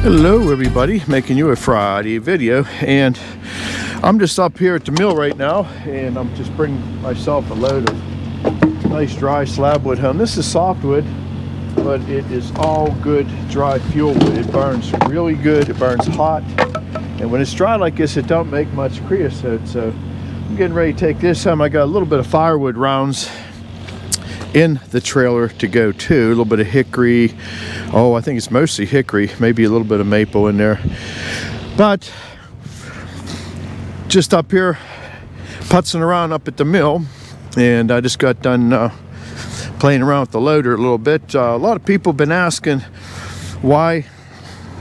Hello everybody, making you a Friday video, and I'm just up here at the mill right now, and I'm just bringing myself a load of nice dry slab wood home. This is softwood, but it is all good dry fuel wood. It burns really good, it burns hot, and when it's dry like this it don't make much creosote. So I'm getting ready to take this home. I got a little bit of firewood rounds in the trailer to go too, a little bit of hickory. Oh, I think it's mostly hickory, maybe a little bit of maple in there. But just up here putzing around up at the mill, and I just got done playing around with the loader a little bit. A lot of people have been asking why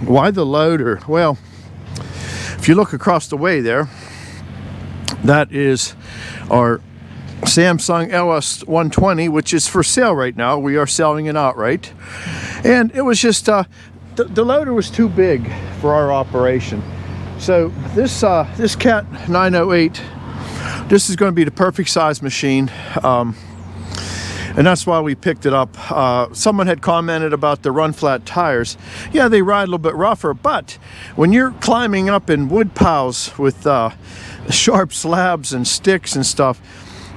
the loader. Well, if you look across the way there, that is our Samsung LS120, which is for sale right now. We are selling it outright, and it was just the loader was too big for our operation. So this Cat 908, this is going to be the perfect size machine, and that's why we picked it up. Someone had commented about the run flat tires. Yeah, they ride a little bit rougher, but when you're climbing up in wood piles with sharp slabs and sticks and stuff,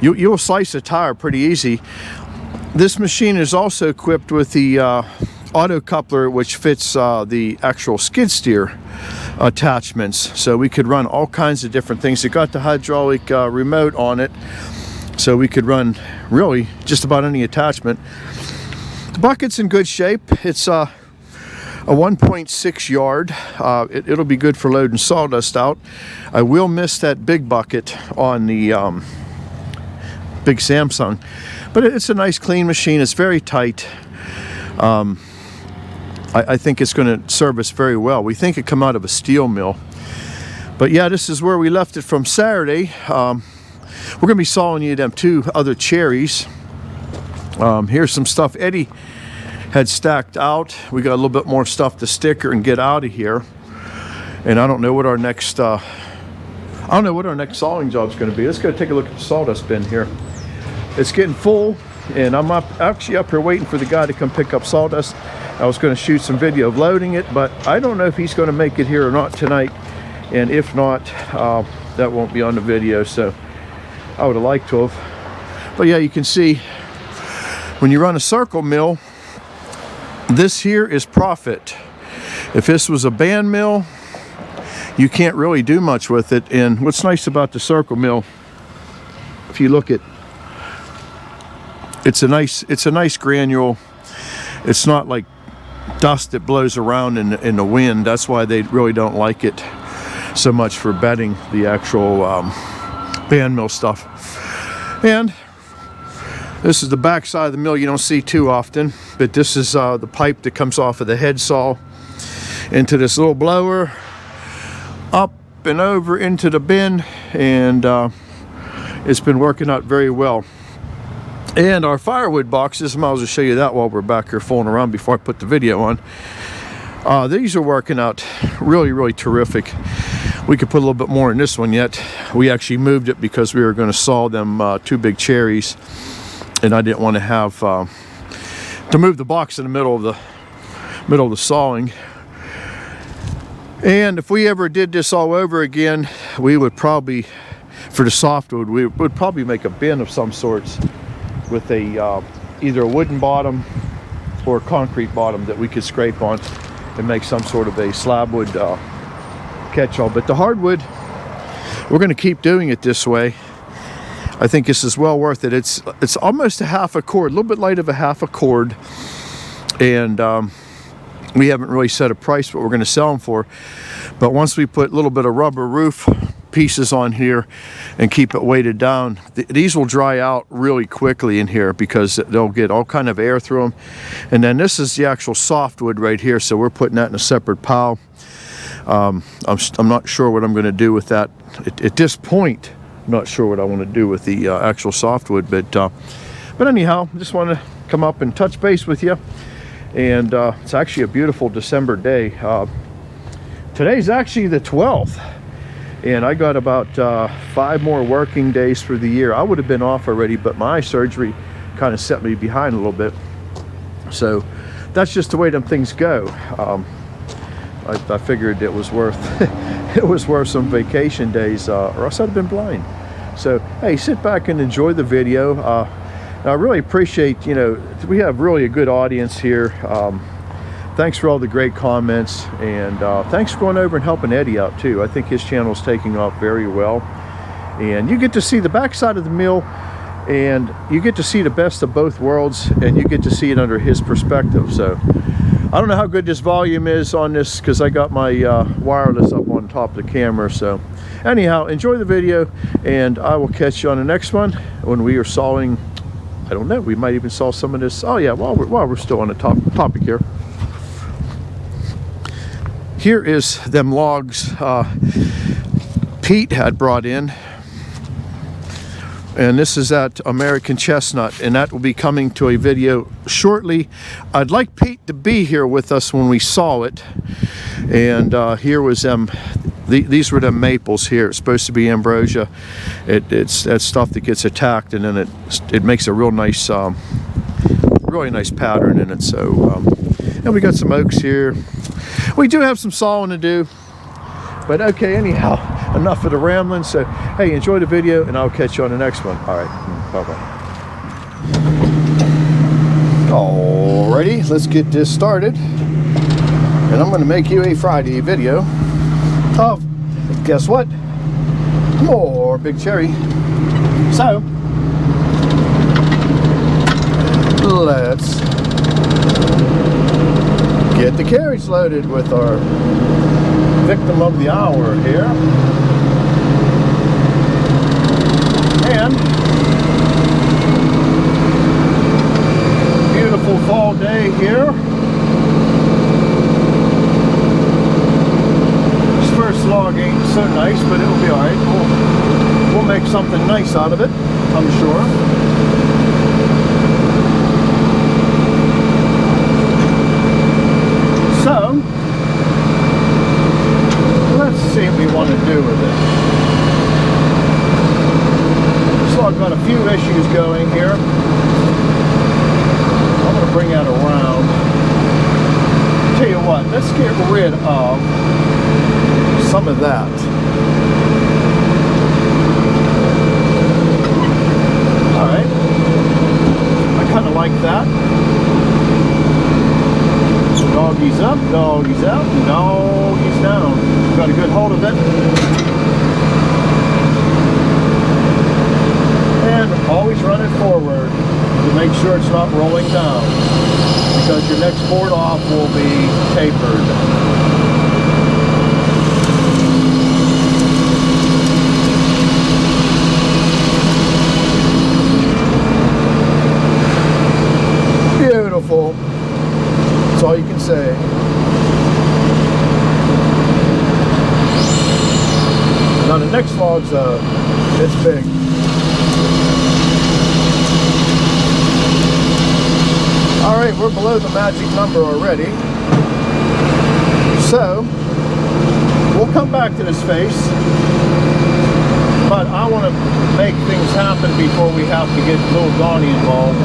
you'll slice a tire pretty easy. This machine is also equipped with the auto coupler, which fits the actual skid steer attachments, so we could run all kinds of different things. It got the hydraulic remote on it, so we could run really just about any attachment. The bucket's in good shape. It's a 1.6 yard. It'll be good for loading sawdust out. I will miss that big bucket on the big Samsung, but it's a nice clean machine. It's very tight. I think it's going to serve us very well. We think it come out of a steel mill. But yeah, this is where we left it from Saturday. We're going to be sawing you them two other cherries. Here's some stuff Eddie had stacked out. We got a little bit more stuff to sticker and get out of here. And I don't know what our next sawing job is going to be. Let's go take a look at the sawdust bin here. It's getting full, and I'm actually up here waiting for the guy to come pick up sawdust. I was going to shoot some video of loading it, but I don't know if he's going to make it here or not tonight. And if not, that won't be on the video, so I would have liked to have. But yeah, you can see when you run a circle mill, this here is profit. If this was a band mill, you can't really do much with it. And what's nice about the circle mill, if you look at, it's a nice granule. It's not like dust that blows around in the wind. That's why they really don't like it so much for bedding the actual band mill stuff. And this is the back side of the mill. You don't see too often, but this is the pipe that comes off of the head saw into this little blower, up and over into the bin, and it's been working out very well. And our firewood boxes, I might as well show you that while we're back here fooling around before I put the video on. These are working out really terrific. We could put a little bit more in this one yet. We actually moved it because we were going to saw them two big cherries, and I didn't want to have to move the box in the middle of the sawing. And if we ever did this all over again, we would probably, for the softwood, we would probably make a bin of some sorts with a either a wooden bottom or a concrete bottom that we could scrape on and make some sort of a slab wood catch-all. But the hardwood, we're going to keep doing it this way. I think this is well worth it. It's almost a half a cord, a little bit light of a half a cord, and we haven't really set a price what we're going to sell them for. But once we put a little bit of rubber roof pieces on here and keep it weighted down, these will dry out really quickly in here because they'll get all kind of air through them. And then this is the actual softwood right here, so we're putting that in a separate pile. I'm not sure what I'm going to do with that at this point. I'm not sure what I want to do with the actual softwood, but anyhow, just want to come up and touch base with you. And it's actually a beautiful December day. Today's actually the 12th, and I got about 5 more working days for the year. I would have been off already, but my eye surgery kind of set me behind a little bit. So that's just the way them things go. I figured it was worth it was worth some vacation days, or else I'd have been blind. So hey, sit back and enjoy the video. I really appreciate, you know, we have really a good audience here. Thanks for all the great comments, and thanks for going over and helping Eddie out too. I think his channel's taking off very well, and you get to see the backside of the mill, and you get to see the best of both worlds, and you get to see it under his perspective. So I don't know how good this volume is on this, because I got my wireless up on top of the camera. So anyhow, enjoy the video, and I will catch you on the next one when we are sawing. I don't know, we might even saw some of this. Oh yeah, while we're still on the topic here. Here is them logs Pete had brought in. And this is that American chestnut, and that will be coming to a video shortly. I'd like Pete to be here with us when we saw it. And here was them. These were the maples here. It's supposed to be ambrosia. It's that stuff that gets attacked, and then it makes a real nice, really nice pattern in it. So, and we got some oaks here. We do have some sawing to do, but okay. Anyhow, enough of the rambling. So, hey, enjoy the video, and I'll catch you on the next one. All right, bye-bye. Alrighty, let's get this started, and I'm going to make you a Friday video. Oh, guess what? More big cherry. So, let's get the carriage loaded with our victim of the hour here. And beautiful fall day here. First log ain't so nice, but it'll be all right. We'll make something nice out of it, I'm sure. So, let's see what we want to do with it. So I've got a few issues going here. I'm going to bring that around. Tell you what, let's get rid of some of that. All right, I kind of like that. So doggies up, doggies out, and doggies down. Got a good hold of it. And always run it forward to make sure it's not rolling down, because your next board off will be tapered. Beautiful. That's all you can say. Now the next log's it's big. All right, we're below the magic number already. So we'll come back to this face, but I want to make things happen before we have to get little Donnie involved.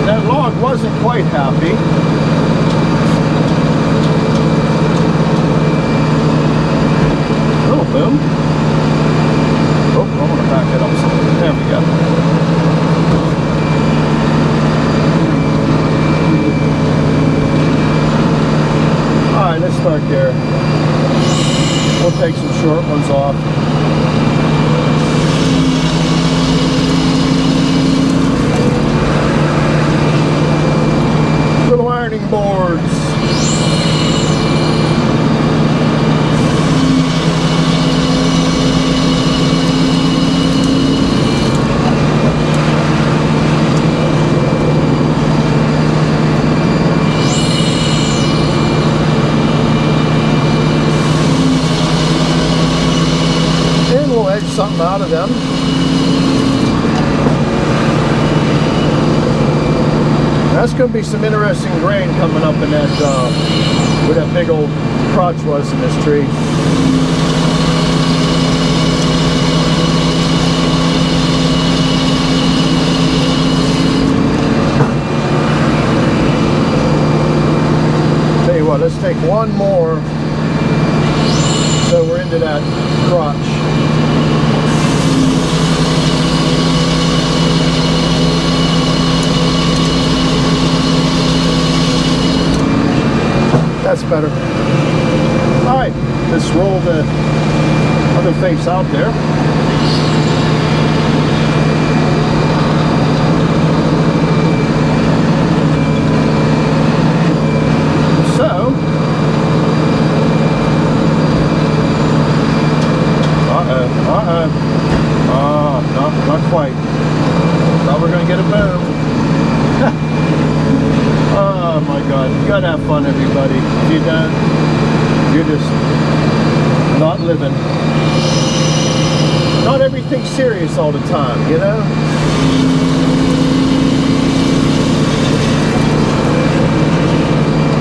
That log wasn't quite happy. Little boom. Oh, I want to back it up some. There we go. Alright, let's start there. We'll take some short ones off. Little ironing boards. Something out of them. That's going to be some interesting grain coming up in that, where that big old crotch was in this tree. let's take one more. So we're into that crotch. That's better. All right, let's roll the other face out there. So, no, not quite. Thought we're gonna get a boom. Oh my God, you gotta have fun, everybody. If you don't, you're just not living. Not everything's serious all the time, you know?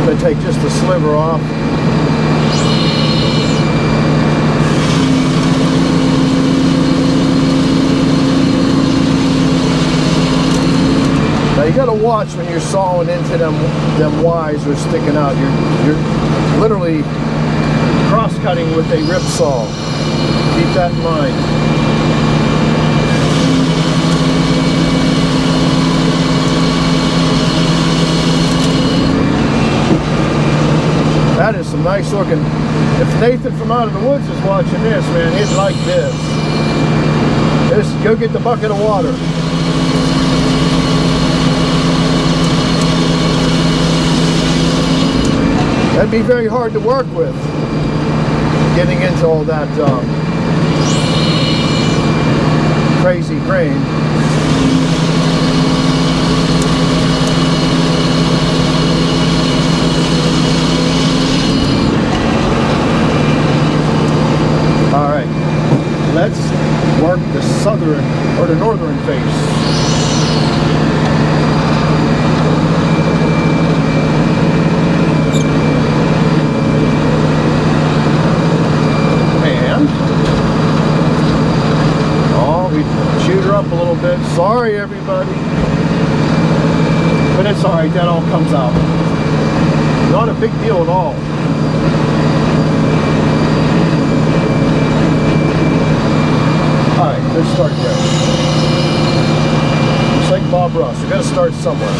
They take just a sliver off. Now you gotta watch when you're sawing into them Ys are sticking out. You're literally cross-cutting with a rip saw. Keep that in mind. That is some nice looking. If Nathan from Out of the Woods is watching this, man, he'd like this. Just go get the bucket of water. That'd be very hard to work with, getting into all that crazy grain. All right, let's work the southern or the northern face. Up a little bit. Sorry, everybody. But it's alright, that all comes out. Not a big deal at all. Alright, let's start there. Just like Bob Ross, we gotta start somewhere.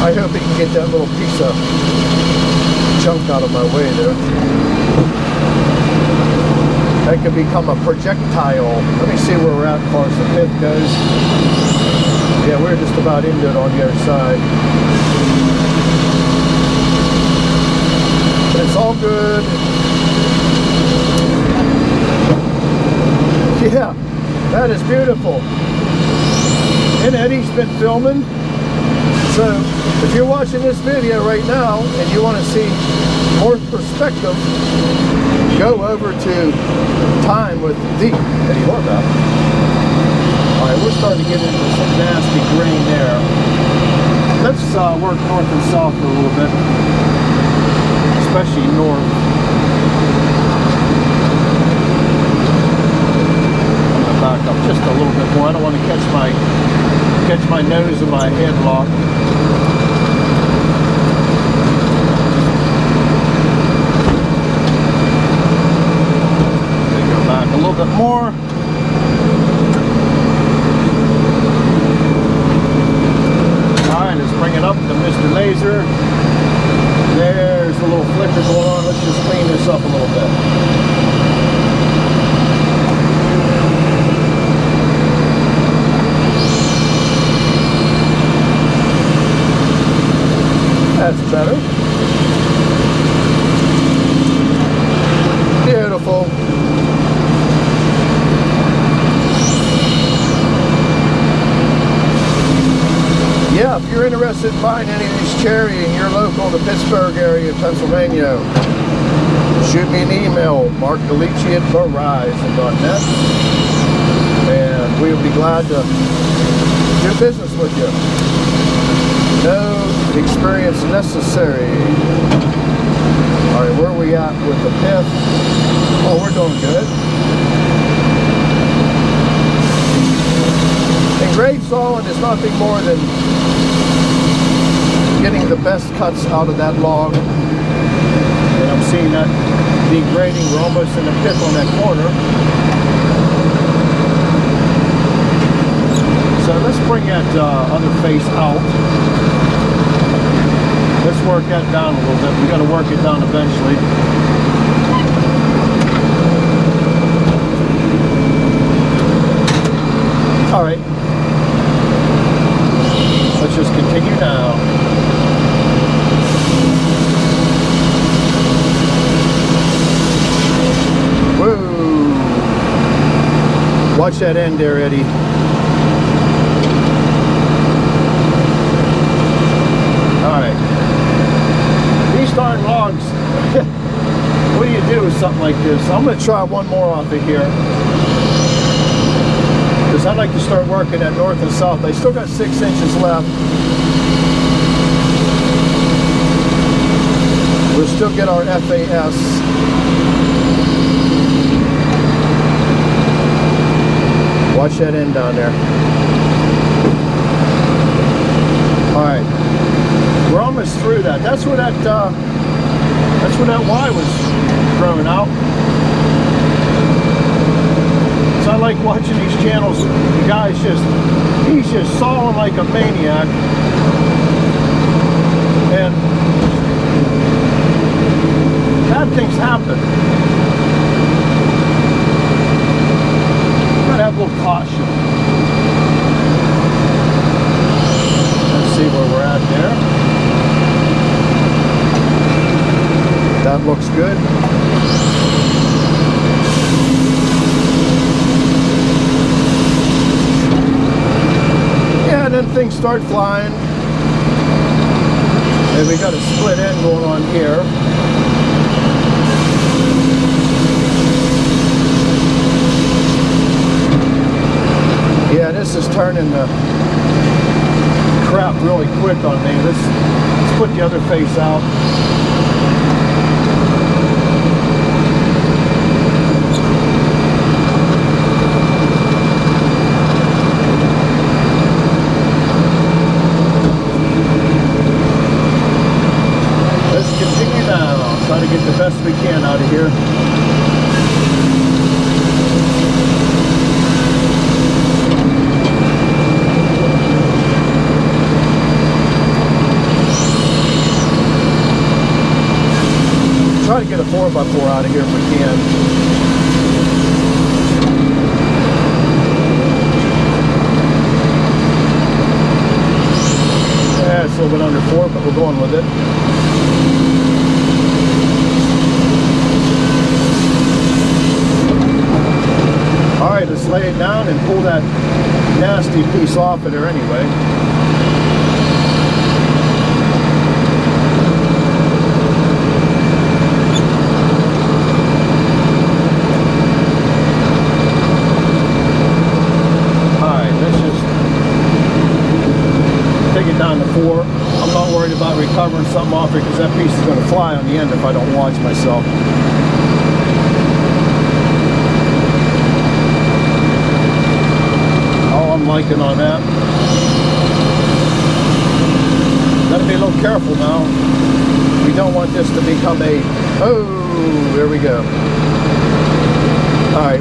I hope he can get that little piece of chunk out of my way there. That could become a projectile. Let me see where we're at as far as the pith goes. Yeah, we're just about into it on the other side. But it's all good. Yeah, that is beautiful. And Eddie's been filming. So, if you're watching this video right now and you want to see more perspective, go over to Time with the Eddie Horvath. Alright, we're starting to get into some nasty grain there. Let's work north and south for a little bit, especially north. I'm going to back up just a little bit more. I don't want to catch my nose in my headlock. Go back a little bit more. Alright, let's bring it up to Mr. Laser. There's a little flicker going on. Let's just clean this up a little bit. That's better. Beautiful. Yeah, if you're interested in buying any of these cherry and you're local to Pittsburgh area, Pennsylvania, shoot me an email, markdelici@verizon.net, and we will be glad to do business with you. No experience necessary. All right, where are we at with the pith? Oh, we're doing good. And grade sawing is nothing more than getting the best cuts out of that log. And I'm seeing that degrading. We're almost in the pith on that corner. So let's bring that other face out. Let's work that down a little bit. We got to work it down eventually. All right. Let's just continue now. Whoa! Watch that end there, Eddie. Darn logs. What do you do with something like this? I'm going to try one more off of here, because I'd like to start working at north and south. I still got 6 inches left. We'll still get our FAS. Watch that end down there. All right. We're almost through that. That's where that Y was growing out. So I like watching these channels. The guy's he's just sawing like a maniac. And bad things happen. You gotta have a little caution. Let's see where we're at there. That looks good. Yeah, and then things start flying. And we got a split end going on here. Yeah, this is turning the crap really quick on me. Let's put the other face out. Try to get the best we can out of here. Try to get a 4x4 out of here if we can. Yeah, it's a little bit under 4, but we're going with it. Alright, let's lay it down and pull that nasty piece off of there anyway. Alright, let's just take it down to 4. I'm not worried about recovering something off it, because that piece is going to fly on the end if I don't watch myself. I'm liking on that. Gotta be a little careful now. We don't want this to become a, oh, there we go. All right,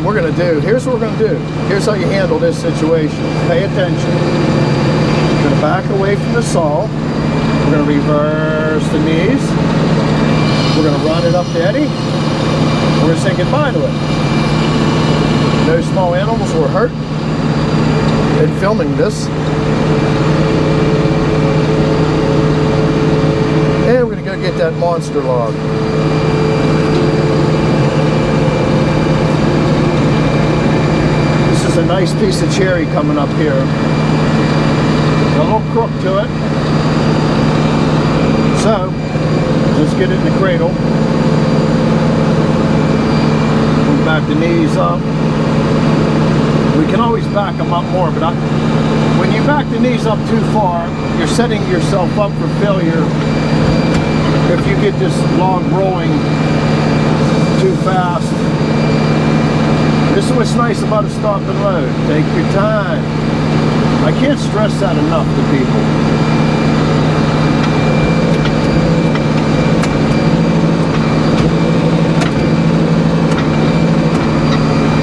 here's what we're gonna do. Here's how you handle this situation. Pay attention. We're gonna back away from the saw. We're gonna reverse the knees. We're gonna run it up to Eddie. We're gonna say goodbye to it. No small animals were hurt in filming this. And we're going to go get that monster log. This is a nice piece of cherry coming up here. Got a little crook to it. So, let's get it in the cradle. Move back the knees up. We can always back them up more, but when you back the knees up too far, you're setting yourself up for failure if you get this log rolling too fast. This is what's nice about a stop and load. Take your time. I can't stress that enough to people.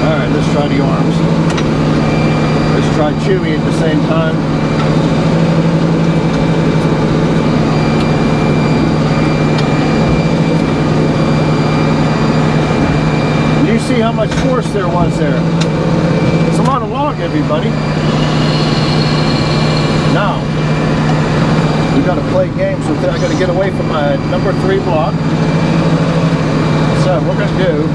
Alright, let's try the arms. Let's try Chewy at the same time. You see how much force there was there. It's a lot of log, everybody. Now, we got to play games with it. I got to get away from my number 3 block. So what we're going to do,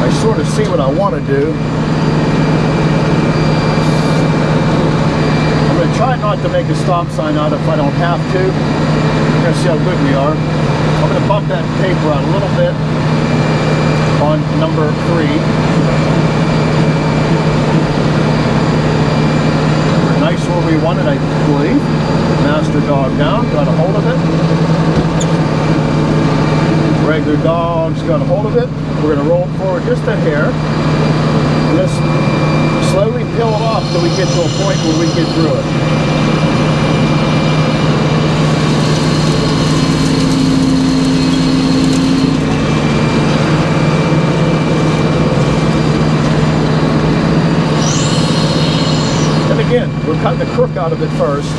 I sort of see what I want to do. I'm going to try not to make a stop sign out if I don't have to. We're going to see how good we are. I'm going to bump that paper out a little bit on number 3. We're nice where we want it, I believe. Master dog down, got a hold of it. Regular dog's got a hold of it. We're going to roll forward just a hair. And let's slowly peel it off till we get to a point where we get through it. Again, we're cutting the crook out of it first.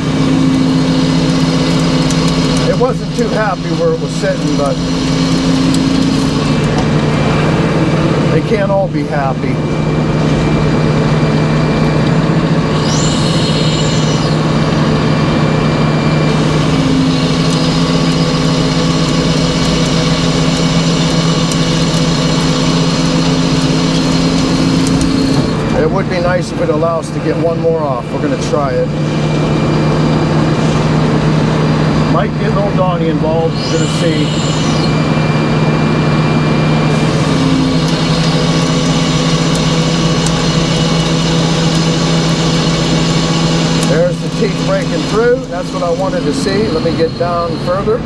It wasn't too happy where it was sitting, but they can't all be happy. It would be nice if it allows us to get one more off. We're going to try it. Might get little Donnie involved. We're going to see. There's the teeth breaking through. That's what I wanted to see. Let me get down further.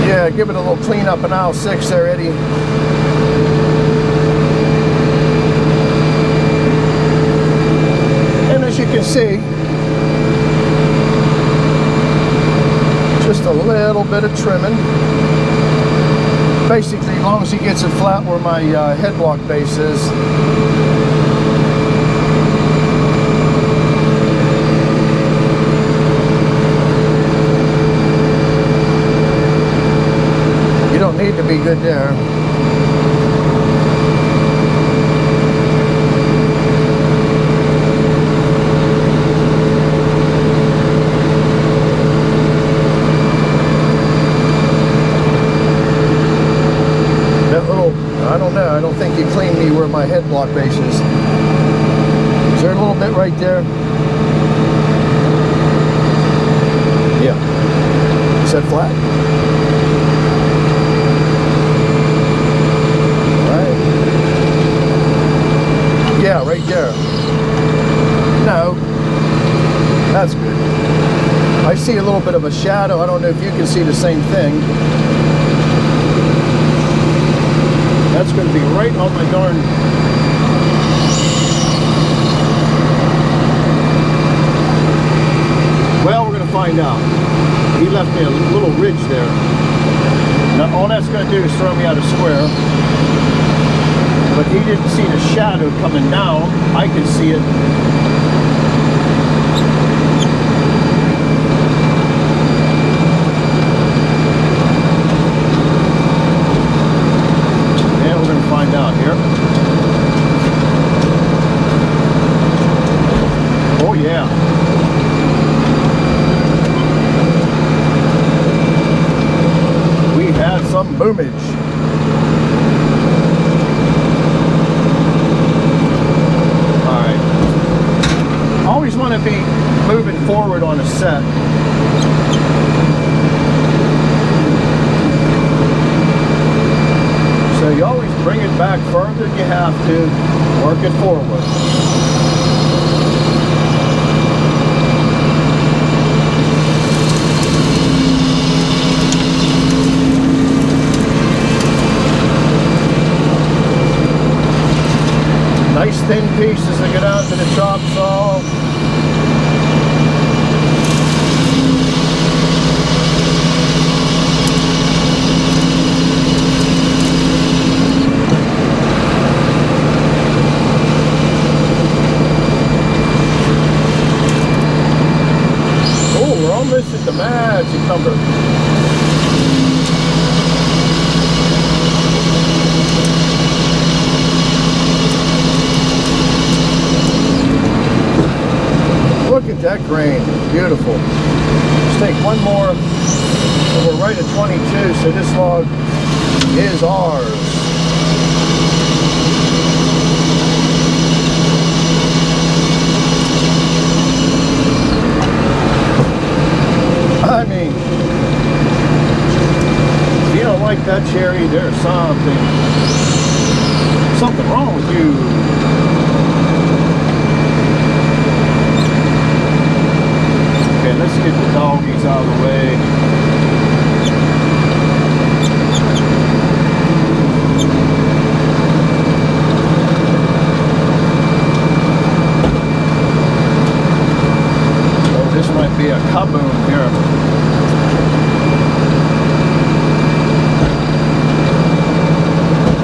Yeah, give it a little clean up in aisle 6 there, Eddie. And as you can see, just a little bit of trimming. Basically, as long as he gets it flat where my headlock base is. You don't need to be good there. That little, I don't know, I don't think you cleaned me where my head block base is. Is there a little bit right there? Yeah. Is that flat? Yeah, right there. No, that's good. I see a little bit of a shadow. I don't know if you can see the same thing. That's going to be right on my darn. Well, we're going to find out. He left me a little ridge there. Now, all that's going to do is throw me out of square. But he didn't see the shadow coming down. I could see it. And we're going to find out here. Oh yeah. We had some boomage. Always want to be moving forward on a set. So you always bring it back further than you have to. Work it forward. Nice thin pieces that get out to the chop saw. Oh, we're almost at the magic number. Look at that grain, beautiful. Let's take one more, and we're right at 22, so this log is ours. I mean, if you don't like that cherry, there's something wrong with you. Okay, let's get the doggies out of the way. Oh, this might be a kaboom here.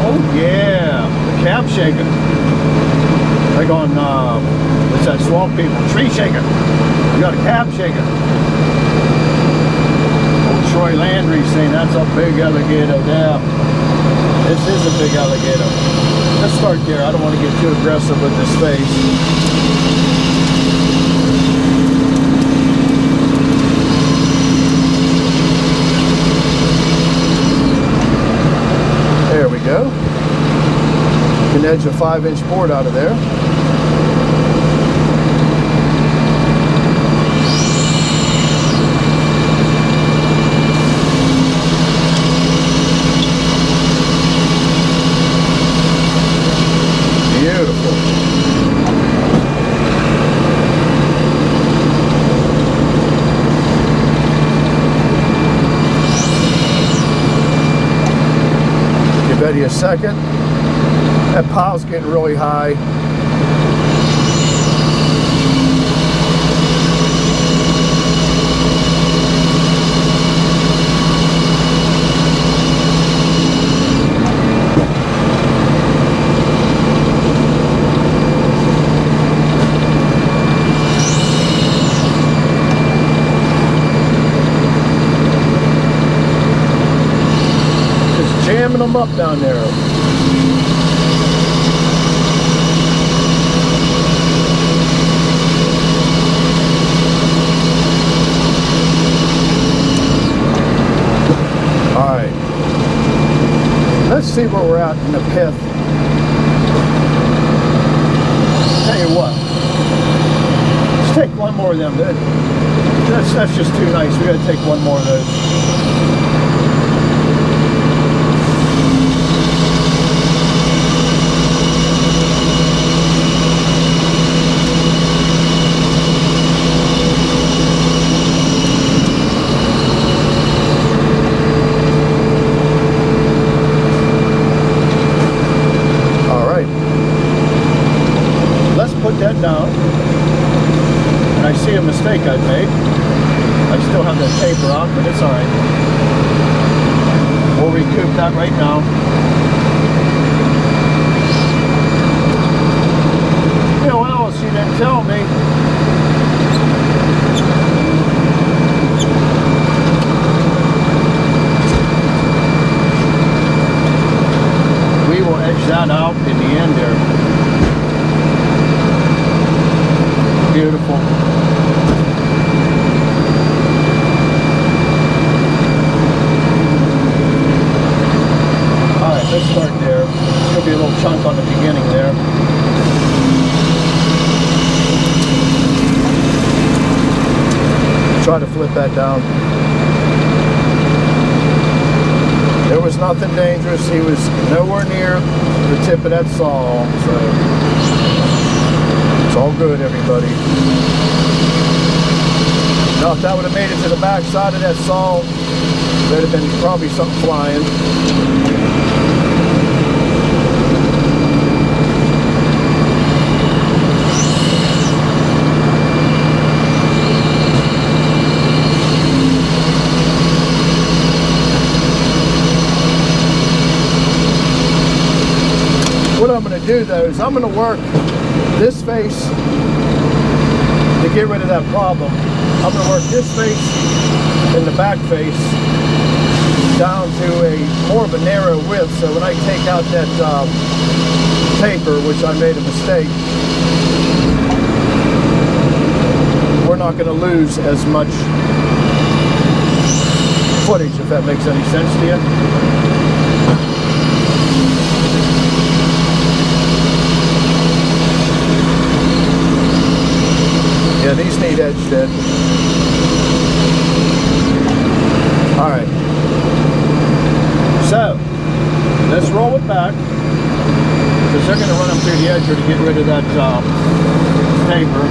Oh yeah, the cab shaker. Like on, what's that, swamp people? Tree shaker. You got a cab shaker. Old Troy Landry saying that's a big alligator there. This is a big alligator. Let's start there. I don't want to get too aggressive with this face. There we go. You can edge a 5-inch board out of there. Give Eddie a second. That pile's getting really high. Just jamming them up down there. Let's see where we're at in the pith. Tell you what, let's take one more of them. That's just too nice. We got to take one more of those. That down, and I see a mistake I've made. I still have that taper on, but it's alright. We'll recoup that right now. You know what else you didn't tell me? We will edge that out in the end there. Beautiful. Alright, let's start there. There'll be a little chunk on the beginning there. Try to flip that down. There was nothing dangerous. He was nowhere near the tip of that saw, so it's all good, everybody. Now, if that would have made it to the back side of that saw, there'd have been probably something flying. What I'm going to do though is I'm going to work this face to get rid of that problem. I'm going to work this face and the back face down to a more of a narrow width, so when I take out that taper, which I made a mistake, we're not going to lose as much footage, if that makes any sense to you. Yeah, these need edged in. Alright. So, let's roll it back, because they're going to run up through the edger to get rid of that taper.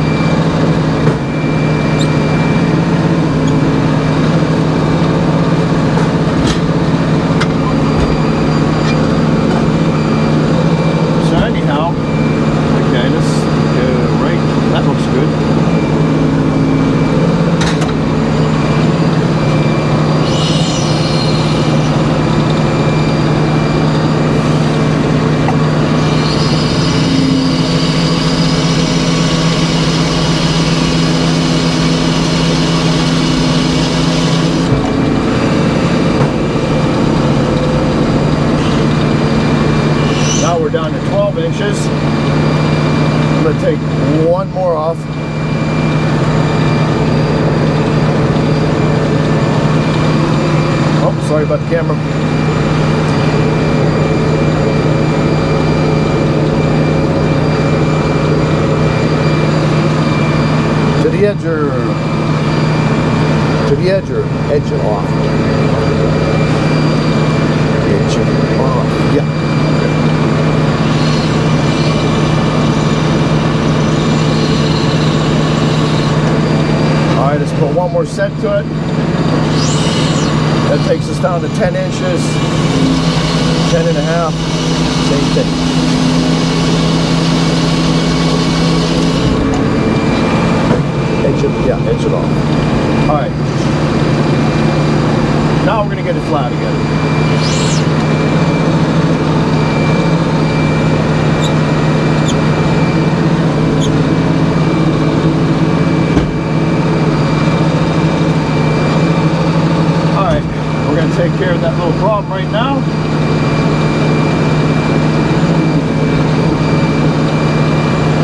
Down to 12 inches. I'm going to take one more off. Oh, sorry about the camera. To the edger. To the edger. Edge it off. Edge it off. Yeah. Alright, let's put one more set to it. That takes us down to 10 inches, 10 and a half, same thing. Edge it off. Alright. Now we're going to get it flat again. Take care of that little problem right now.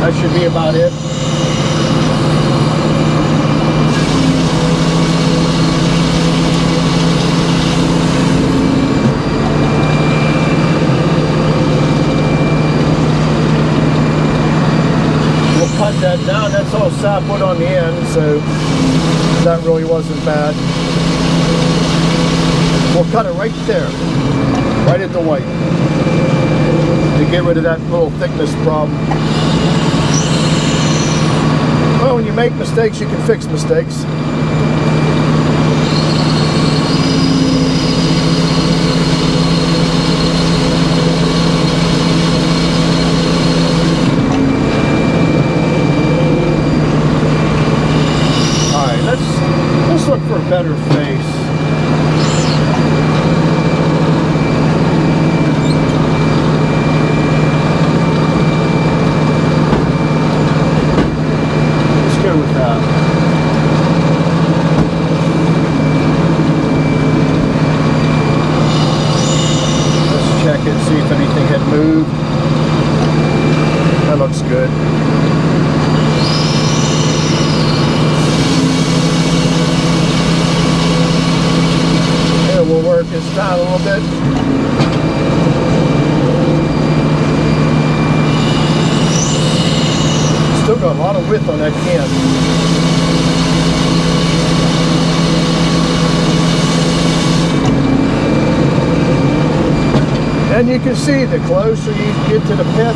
That should be about it. We'll cut that down. That's all sapwood on the end, so that really wasn't bad. We'll cut it right there, right at the white, to get rid of that little thickness problem. Well, when you make mistakes, you can fix mistakes. All right, let's look for a better face. See if anything had moved. That looks good. Yeah, we'll work this down a little bit. Still got a lot of width on that can. And you can see the closer you get to the pit.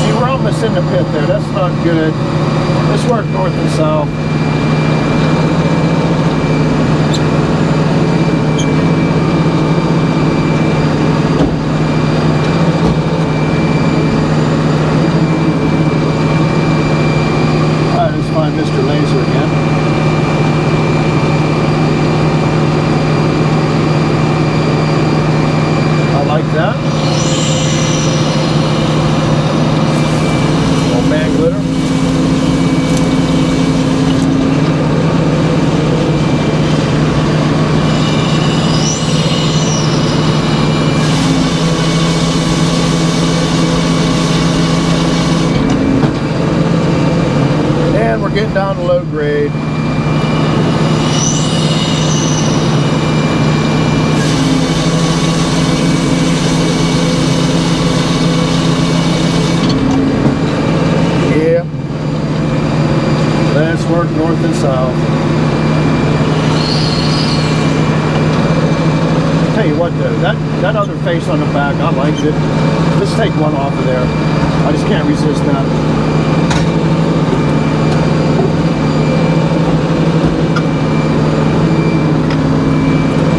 See, we're almost in the pit there. That's not good. Let's work north and south. Alright, let's find Mr. Laser again. Like that. Old man glitter. And we're getting down to low grade. Let's work north and south. Tell you what though, that other face on the back, I liked it. Let's take one off of there. I just can't resist that.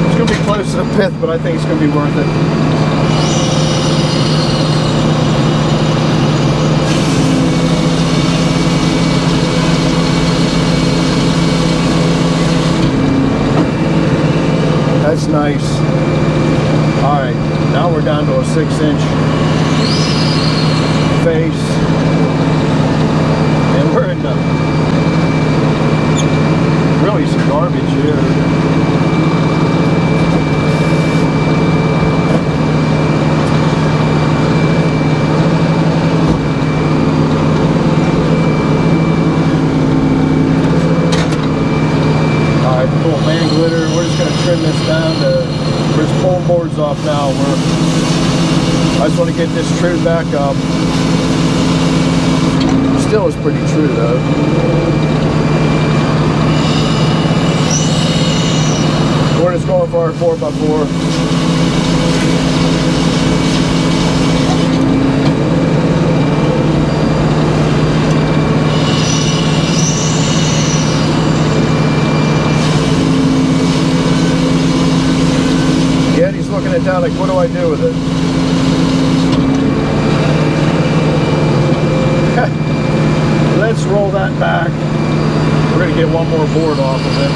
It's going to be close to the pit, but I think it's going to be worth it. That's nice. Alright, now we're down to a 6-inch face. And we're in the really some garbage here. Little man glitter. We're just going to trim this down to, we're just pulling boards off now. I just want to get this true back up. Still is pretty true though. We're just going for our 4x4. He's looking it down like, what do I do with it? Let's roll that back. We're going to get one more board off of it.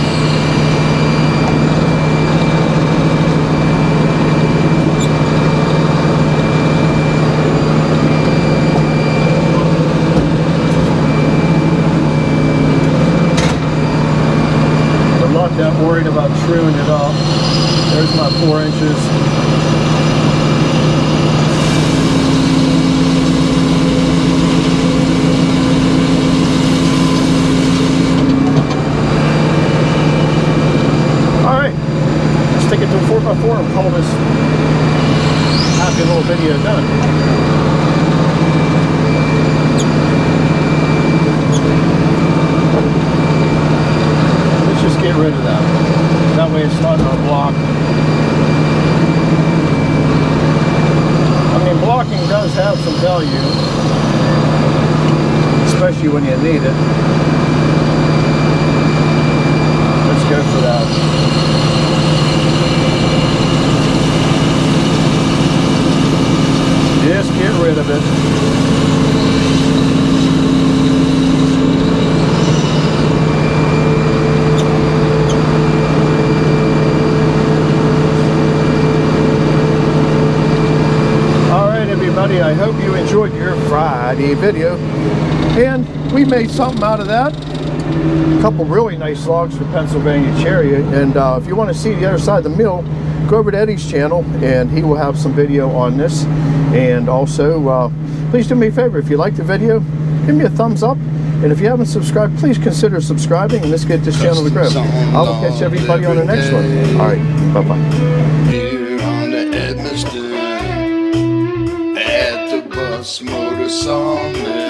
I'm not that worried about truing it up. There's my 4 inches. Alright, let's take it to a 4x4 and call this happy little video done. Let's just get rid of that. That way it's not our block. I mean, blocking does have some value, especially when you need it. Let's go for that. Just get rid of it. I hope you enjoyed your Friday video, and we made something out of that. A couple really nice logs for Pennsylvania cherry, and if you want to see the other side of the mill, go over to Eddie's channel and he will have some video on this. And also please do me a favor, if you like the video, give me a thumbs up, and if you haven't subscribed, please consider subscribing, and let's get this channel to grow. I will catch everybody on the next one. All right, bye-bye. Here on the Edmiston, at the bus motor sawmill.